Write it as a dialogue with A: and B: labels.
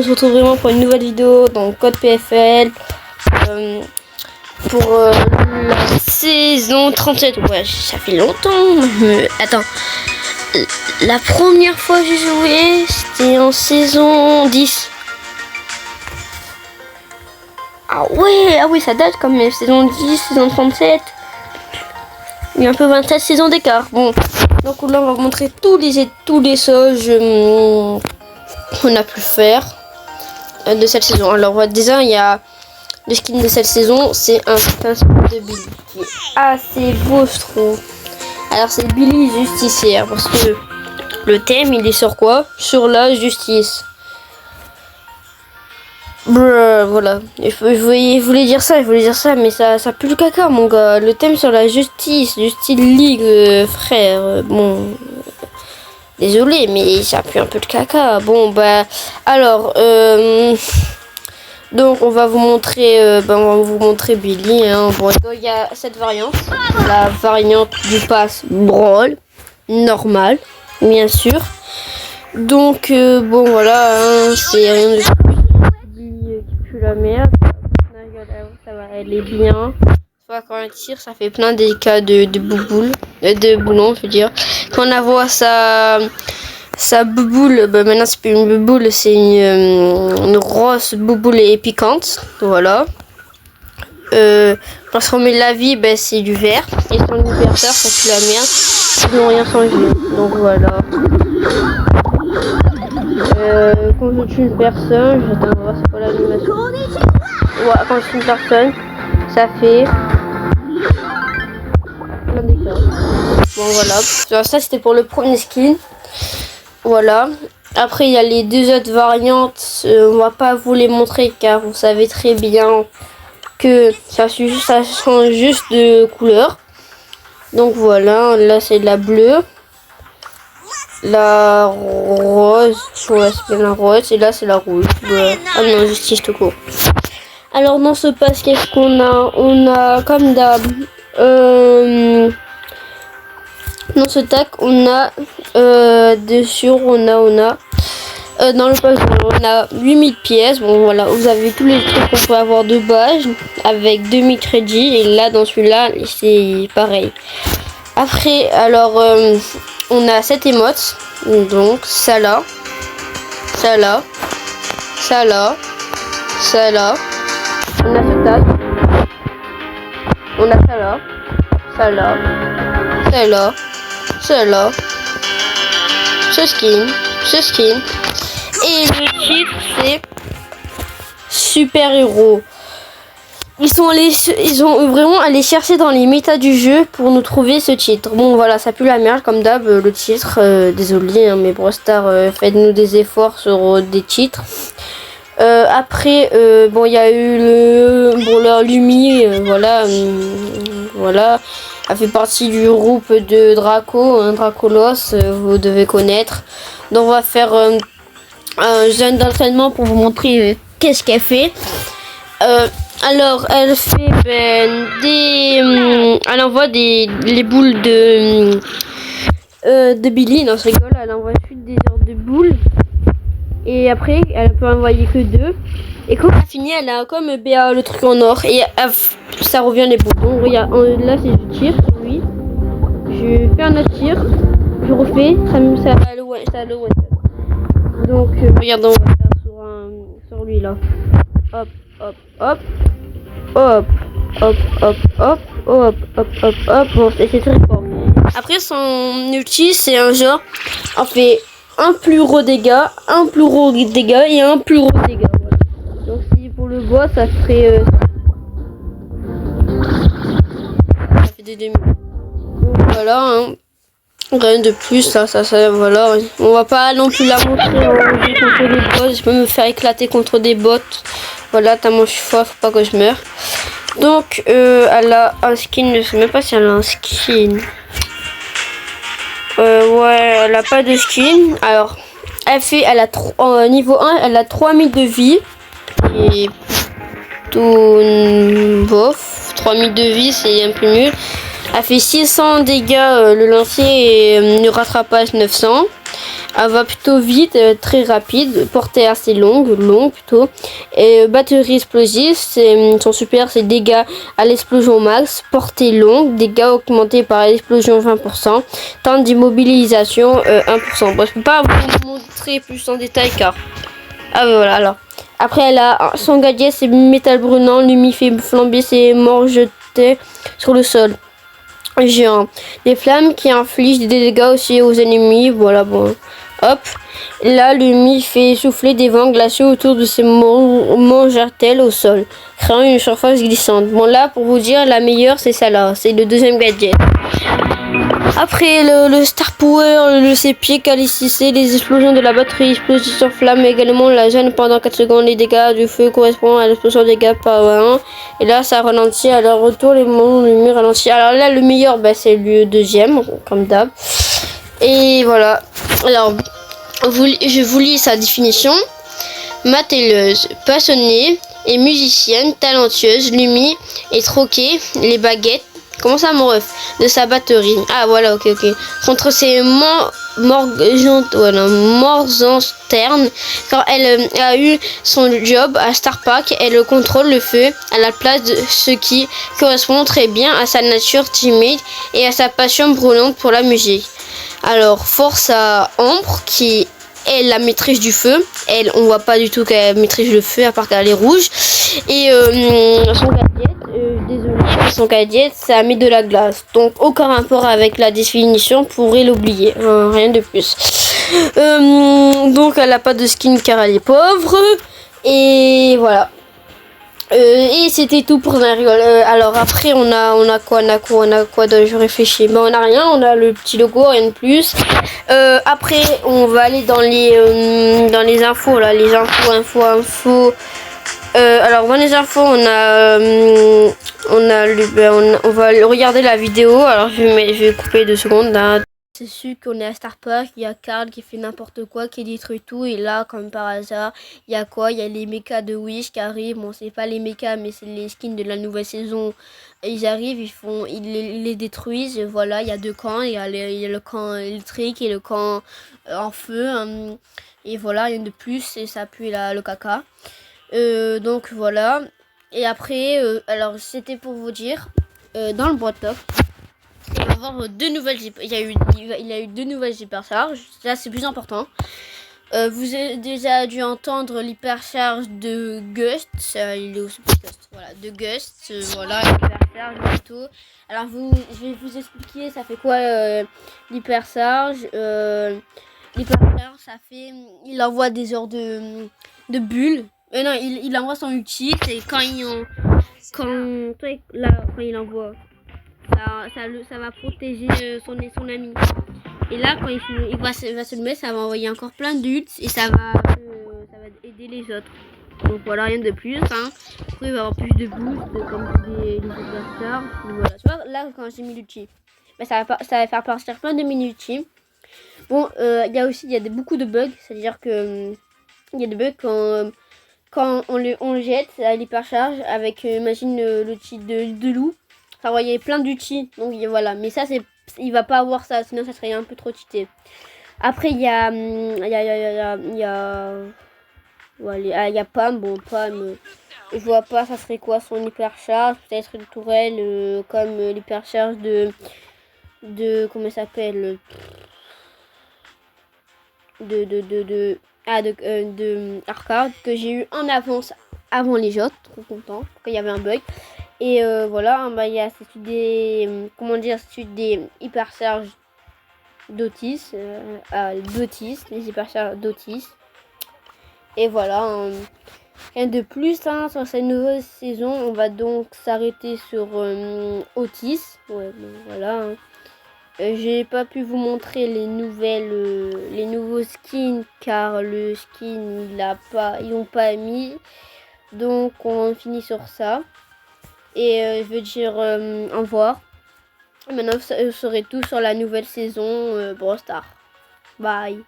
A: se retrouve vraiment pour une nouvelle vidéo dans Code PFL. Pour la saison 37. Ouais, ça fait longtemps. Attends. La première fois que j'ai joué, c'était en saison 10. Ah oui, ça date quand même. Saison 10, saison 37. Il y a un peu 27 saisons d'écart. Bon, donc là, on va vous montrer tous les sauges qu'on a pu faire de cette saison. Alors, déjà, il y a le skin de cette saison. C'est un skin de Billy qui est assez beau, je trouve. Alors, c'est Billy Justicière parce que le thème, il est sur quoi? Sur la justice. Voilà. Je voulais dire ça, mais ça pue le caca, mon gars. Le thème sur la justice, Justice League, frère. Bon, désolé, mais ça pue un peu le caca. Bon, bah, alors, donc on va vous montrer, Billy. Hein. Bon, il y a cette variante, la variante du pass Brawl, normal, bien sûr. Donc, bon, voilà, hein, c'est rien de la merde, ça va, elle est bien. Soit quand elle tire, ça fait plein des cas de bouboules, de boulons, je veux dire. Quand on voit sa bouboule, bah maintenant c'est plus une bouboule, c'est une grosse bouboule et piquante, voilà. Lorsqu'on met la vie, bah, c'est du vert, et son liberteur, ça pue la merde, ils n'ont rien changé, donc voilà. Quand je tue une personne, j'attends voir c'est quoi l'animation. Ouais, quand je tue une personne, ça fait plein d'écart. Bon voilà. Alors, ça c'était pour le premier skin. Voilà. Après il y a les deux autres variantes. On va pas vous les montrer car vous savez très bien que ça change juste de couleur. Donc voilà, là c'est la bleue. La rose, ouais, c'est bien la rose, et là c'est la rouge. Ouais. Ah non, justice tout court. Alors dans ce pass, qu'est-ce qu'on a? On a comme d'hab, dans ce tac, on a dessus, on a dans le pass, on a 8000 pièces. Bon voilà, vous avez tous les trucs qu'on peut avoir de base avec 2000 crédits, et là dans celui-là, c'est pareil. Après, alors, on a 7 émotes, donc ça là, ça là, ça là, ça là, on a ce tag, on a ça là, ça là, ça là, ça là, ce skin, et le titre c'est Super Héros. Ils ont vraiment allé chercher dans les méta du jeu pour nous trouver ce titre. Bon voilà, ça pue la merde comme d'hab le titre. Désolé, hein, mais Brostar, faites-nous des efforts sur des titres. Après, bon il y a eu leur Lumi, voilà, elle fait partie du groupe de Draco, Dracolos, vous devez connaître. Donc on va faire un jeune d'entraînement pour vous montrer qu'est-ce qu'elle fait. Alors, elle fait elle envoie les boules de Billy. Non, je rigole. Elle envoie ensuite des heures de boules. Et après, elle peut envoyer que 2. Et quand elle finit, elle a comme BA le truc en or. Et ça revient les boules. Donc, regarde, là, c'est du tir sur lui. Je fais un autre tir. Je refais. Ça va le one shot. Donc, regarde, on va faire sur lui là. Hop. Hop, hop, hop, hop, hop, hop, hop, hop, hop, hop. Bon, c'est très fort. Après, son ulti, c'est un genre, on fait un plus gros dégât, un plus gros dégât et un plus gros dégât. Voilà. Donc, si pour le bois, ça ferait ça fait des demi. Donc, voilà, hein. Rien de plus, ça, voilà. On va pas non plus la montrer en jeu contre des bots. Je peux me faire éclater contre des bots. Voilà, tellement je suis fort, faut pas que je meure. Donc, elle a un skin, je sais même pas si elle a un skin. Ouais, elle a pas de skin. Alors, niveau 1, elle a 3000 de vie. Et tout bof. 3000 de vie, c'est un peu nul. Elle fait 600 dégâts le lancier et le rattrapage 900. Elle va plutôt vite, très rapide, portée assez longue plutôt. Et batterie explosive, son super, c'est dégâts à l'explosion max, portée longue, dégâts augmentés par l'explosion 20%, temps d'immobilisation 1%. Bon, je peux pas vous montrer plus en détail car... Ah voilà, alors. Après, elle a son gadget, c'est métal brûlant, lui fait flamber ses morts jetés sur le sol. Géant. Des flammes qui infligent des dégâts aussi aux ennemis. Voilà, bon. Hop. Là, l'ennemi fait souffler des vents glacés autour de ses mangertelles au sol, créant une surface glissante. Bon, là, pour vous dire, la meilleure, c'est celle-là. C'est le deuxième gadget. Après, le Star Power, le CP, calcicé, les explosions de la batterie explosive sur flamme, également la gêne pendant 4 secondes. Les dégâts du feu correspondent à l'explosion des dégâts par 1. Et là, ça ralentit. À leur retour, les moments de lumière ralentit. Alors là, le meilleur, c'est le deuxième, comme d'hab. Et voilà. Alors, je vous lis sa définition. Matelleuse, passionnée et musicienne, talentueuse, Lumi est troquée les baguettes. Comment ça, mon ref? De sa batterie. Ah, voilà, ok. Contre ses morts internes, quand elle a eu son job à Star Park, elle contrôle le feu à la place de ce qui correspond très bien à sa nature timide et à sa passion brûlante pour la musique. Alors, force à Ambre, qui est la maîtrise du feu. Elle, on voit pas du tout qu'elle maîtrise le feu, à part qu'elle est rouge. Et son gadget, son gadget, ça met de la glace. Donc, aucun rapport avec la définition, pourrait l'oublier. Rien de plus. Donc, elle a pas de skin car elle est pauvre. Et voilà. Et c'était tout pour la rigole. Alors après on a quoi je réfléchis. Ben on a rien, on a le petit logo, rien de plus. Après on va aller dans les infos là, les infos. Alors dans les infos on va regarder la vidéo. Alors je vais couper 2 secondes là. C'est sûr qu'on est à Star Park, il y a Carl qui fait n'importe quoi, qui détruit tout, et là, comme par hasard, il y a quoi? Il y a les mechas de Wish qui arrivent, bon c'est pas les mechas, mais c'est les skins de la nouvelle saison. Ils arrivent, ils les détruisent, voilà, il y a 2 camps, il y a le camp électrique et le camp en feu, et voilà, rien de plus, et ça pue le caca. Donc voilà, et après, alors c'était pour vous dire, dans le boîte-top, il va y avoir 2 nouvelles il y a eu 2 nouvelles hypercharges. Là c'est plus important. Vous avez déjà dû entendre l'hypercharge de Gust. Il est aussi Gust. Voilà, de Gust. Voilà, l'hypercharge bientôt. Alors je vais vous expliquer ça fait quoi l'hypercharge. L'hypercharge ça fait, il envoie des heures de bulles. Non, il envoie son ulti. C'est quand il envoie. Ça va protéger son ami. Et là, quand il va se le mettre, ça va envoyer encore plein d'ults et ça va aider les autres. Donc voilà, rien de plus. Après, il va y avoir plus de boost, comme les superstars. Voilà. Tu vois, là, quand j'ai mis l'ulti, ça va faire partir plein de mini-ulti. Bon, il y a beaucoup de bugs. C'est-à-dire que il y a des bugs quand on jette à l'hypercharge avec, imagine, l'outil de loup. Ça envoyait plein d'outils, donc voilà. Mais ça, il va pas avoir ça, sinon ça serait un peu trop cheaté. Après, il y a Pam. Bon, Pam, je vois pas, ça serait quoi son hypercharge? Peut-être une tourelle, comme l'hypercharge de comment ça s'appelle? De Arcade, que j'ai eu en avance avant les autres. Trop content, qu'il y avait un bug. Et voilà, il y a des hypercharges d'Otis, les hypercharges d'Otis. Et voilà, rien de plus sur cette nouvelle saison. On va donc s'arrêter sur Otis. Ouais, bon, voilà. J'ai pas pu vous montrer les nouveaux skins car le skin ils n'ont pas mis. Donc on finit sur ça. Et je veux dire au revoir. Maintenant vous saurez tout sur la nouvelle saison Brawl Stars. Bye.